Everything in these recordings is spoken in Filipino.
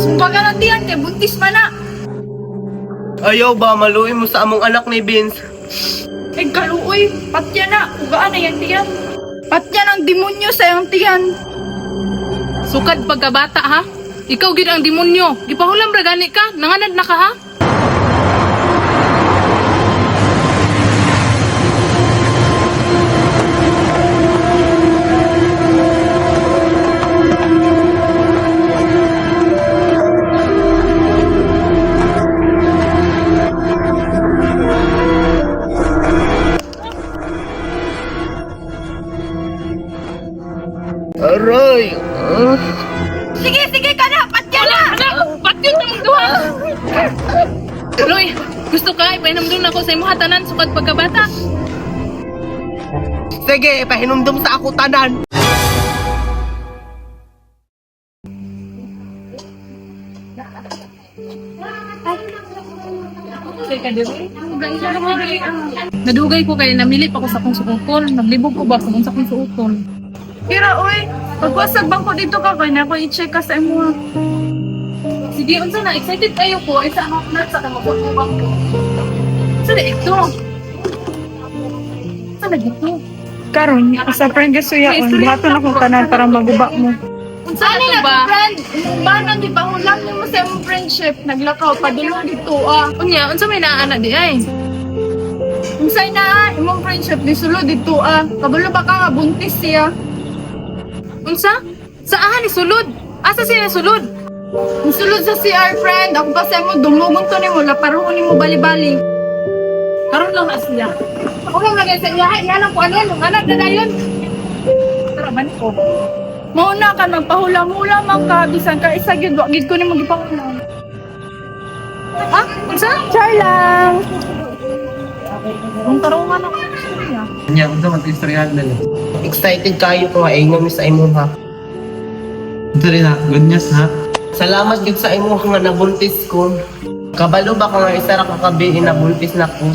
Sumbaga ng tiyan kay buntis man na. Ayaw ba, maluin mo sa among anak ni Vince? Ay kaluoy, patya na. Ugaan na yan tiyan. Patya ng demonyo sa iyong tiyan. Sukad pagkabata ha? Ikaw gid ang demonyo. Gipahulam ra gani ka, nanganad na ka ha? Aray! Sige, sige ka na. Patya na. Ba't yun namang duha? Loy, gusto ka ipainom doon ako sa imo hatanan sukad pagkabata? Sige, ipahinumdum sa ako tanan. Nadugay ko kay namili pa ko sa kong suukol. Naglibog ko ba sa kong suukol? Kira, oy. Pagwasag bang ko dito ka, kaya na ako i-check ka sa imo. Sige, unsa na excited kayo ko ay sa mga nat sa kamabot mo bang ko. Sa ito. Sa dito. Karon, sa friend gasuyaon, buhaton akong tanan para maguba mo. Unsa na ba? Friend, banan di ba hulam mo sa imong friendship, naglakaw padulong dito ah. Unya, unsa may naana di ay? Unsay na imong friendship di sulod dito ah. Kabalo ba ka nga buntis siya? Unsa? Saan ni sulod? Asa sila sulod? Ang sulod sa CR friend, ako pa sa mo dumugon to nimo laparon nimo bali-bali. Karon lang na siya. Ako lang lagay sa iya, iya lang ko ano, nung anak na dayon. Tara man ko. Mauna ka magpahulam-hulam ang ka bisan ka isa gyud wa gid ko nimo gipahulam. Ha? Unsa? Char lang. Ang tarungan ako sa niya. Nya, unsa man istoryahan nila? Excited kayo ko maingam sa imo ha. Ito rin ha, good news ha. Salamat gid sa imo nga nabuntis ko. Kabalo ba ka nga isa ra ka kabi nabuntis na ko?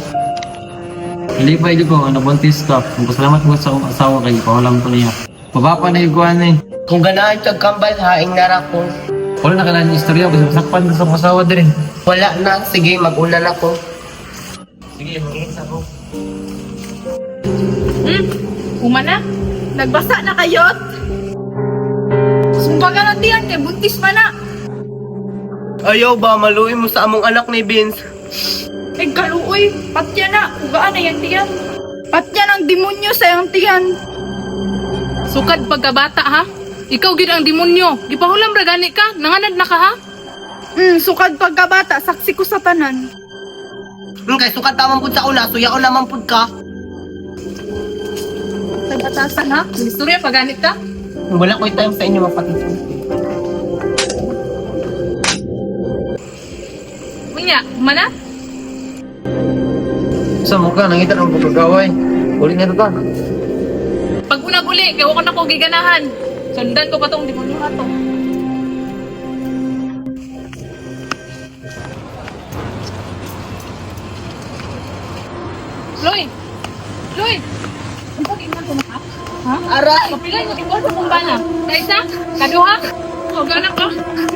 Ilipay ko nga nabuntis ka. Salamat mo sa akong asawa kay pahulam ko niya. Pabapa na yung kuhan eh. Kung ganahan kag kambal haing nara ko. Wala na ka na yung istorya, kasi sakpan ka sa akong asawa din. Wala na, sige mag-una na ko. Sige, mag-isa ko. Umana? Nagbasa na kayot. Sumbaga ng tiyan kay buntis man na. Ayaw ba, maluin mo sa among anak ni Vince? Ay kaluoy, patya na. Ugaan na yan tiyan. Patya ng demonyo sa iyong tiyan. Sukad pagkabata ha? Ikaw gid ang demonyo. Gipahulam ra gani ka, nanganad na ka ha? Sukad pagkabata, saksi ko sa tanan. Kay sukat naman pud sa una, suyaon naman pud ka. Nagbatasan ha? Istorya paganit ka? Wala ko time sa inyo mapatid. Unya, umana? Sa mukha, nangita ng pagkagaway. Uli nga ito ka. Pag unag-uli, kaya ko na ko giganahan. Sundan ko pa tong demonyo ato. Loy! Loy! Ang pag-ingat ko na ka? Ha? Aray! Kapilay mo tingkol sa kumbana. Kaisa? Kaduha? O, ganak ka?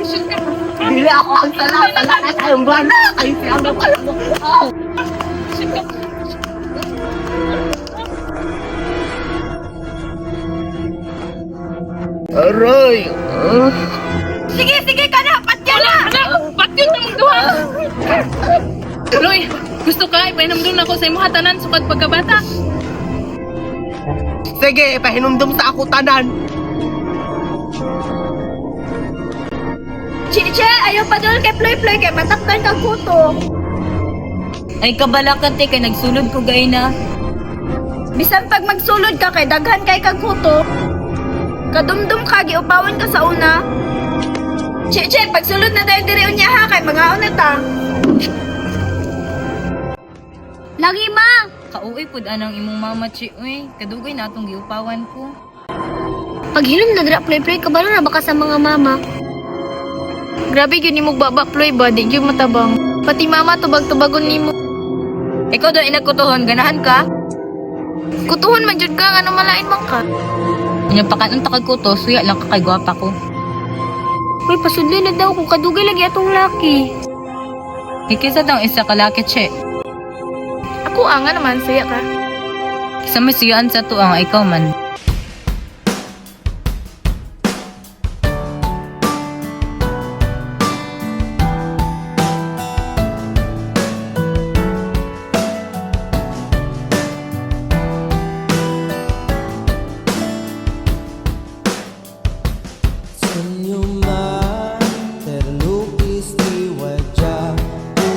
Shoot ka. Dili ako ang sala na kayong bana. Kayo siya ang pala mo. Shoot ka. Aray! Sige, sige ka na, patya na. Anak! Ba't yun namang duha? Loy! Gusto ka ipainom doon ako sa imo hatanan sukad pagkabata? Sige, ipahinumdum sa ako tanan. Chiche, ayaw pa doon kay Ploy-Ploy kay mataktan kang kuto. Ay kabalakan te kay nagsulod ko gay na. Bisan pag magsulod ka kay daghan kay kang kuto. Kadumdum ka, giupawan ka sa una. Chiche, pagsulod na tayo diri unya ha kay mga una ta. Lagi ma! Kauoy pud anang imong mama chi uy. Kadugay na atong giupawan ko. Paghilom na dra Ploy-Ploy, kabalo na baka sa mga mama. Grabe yun ni mo baba Ploy ba, di yun matabang. Pati mama tubag-tubagon ni mo. Ikaw daw inagkutuhon, ganahan ka? Kutuhon man jud ka, nga malain man ka. Inyong pakanong takag ko to, suya lang ka kay gwapa ko. Uy, pasudli na daw kung kadugay lagi atong laki. Ikisa tang isa ka laki, che. Ako nga naman, saya ka. Sa masiyaan sa tuang ikaw man. Senyuman terlukis di wajahku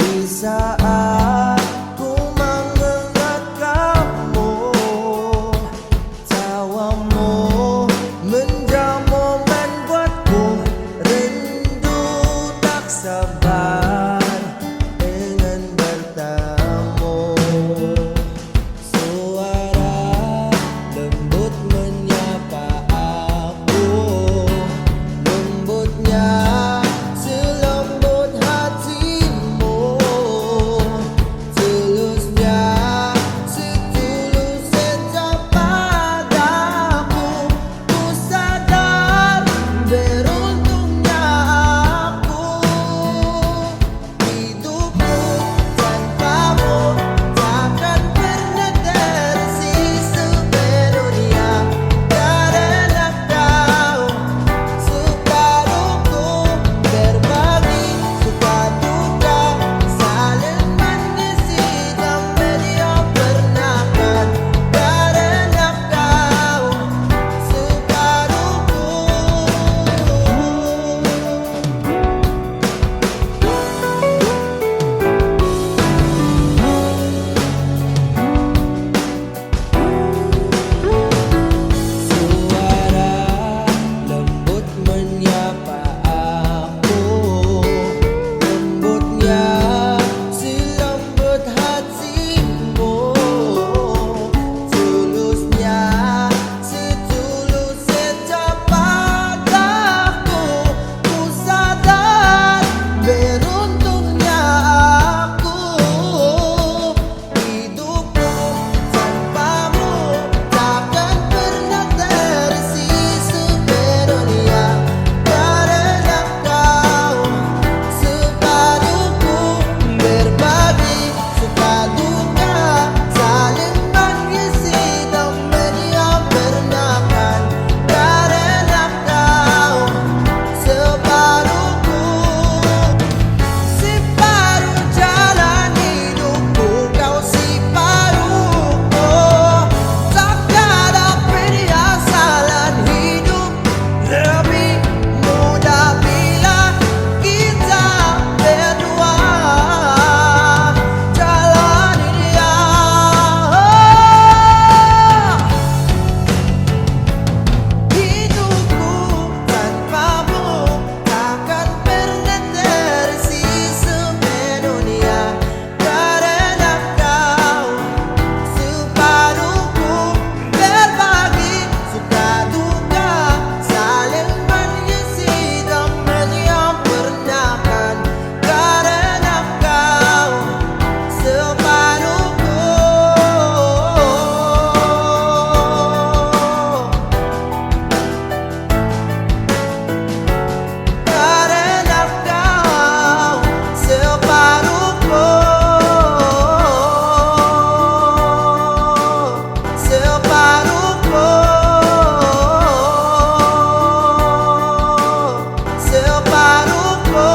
di saat ku mengingat kamu. Tawamu menjamu membuatku rindu tak sabar ingin bertemu. Suara lembut menyapa aku, lembutnya selembut hatimu, tulusnya setulus cinta padaku. Ku sadar beruntungnya aku, hidupku tanpamu takkan pernah terisi sepenuhnya. Karena kau separuhku, berbagi suka duka, saling mengisi dan media pernahkan. Karena kau separuhku. Suara lembut menyapa aku, lembutnya selembut hatimu, tulusnya setulus cinta padaku. Ku sadar beruntungnya aku, hidupku tanpamu takkan pernah terisi sepenuhnya. Karena kau separuhku, berbagi suka duka, saling mengisi dan media pernahkan. Karena kau separuhku, separuh jalan hidupku, kau separuhku. Takkan ada perhiasan hidup lebih mudah bila kita berdua jalani dia. Hidupku tanpamu takkan pernah terisi sepenuhnya. Karena kau separuhku, berbagi suka duka, saling mengisi dan media pernahkan. Karena kau separuhku. Karena kau separuhku, separuhku, separuhku.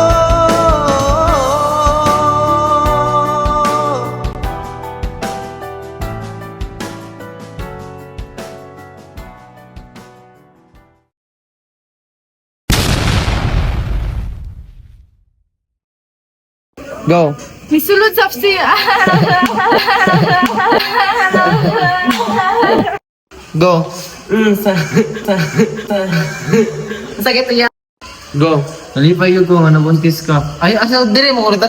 Go. Misulod sa siya. Go. Sakit ya. Go. Nalipay yun ko nga nabuntis ka. Ay, asa dire mo ulit.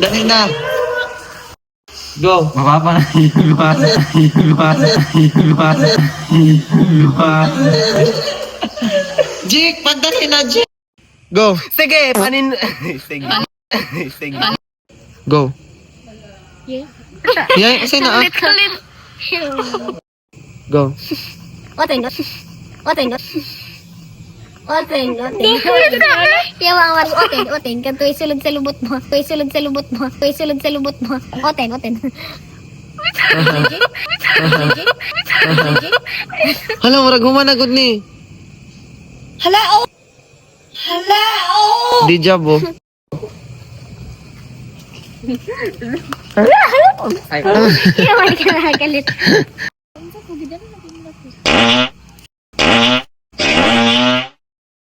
Dali na. Go. Mapapa na yung Jik, pagdali na, Jik. Go. Sige, panin. Sige. Sige. Go. Yeah. Yeah, kasi na. Ulit. Go. Oten. Oten. Oten. Oten. Yawa war oten. Kantoy sulod sa lubot mo. Toy sulod sa lubot mo. Toy sulod sa lubot mo. Oten. Hala, murag humanagod ni. Hala, Di jabo. Yawa ka na galit.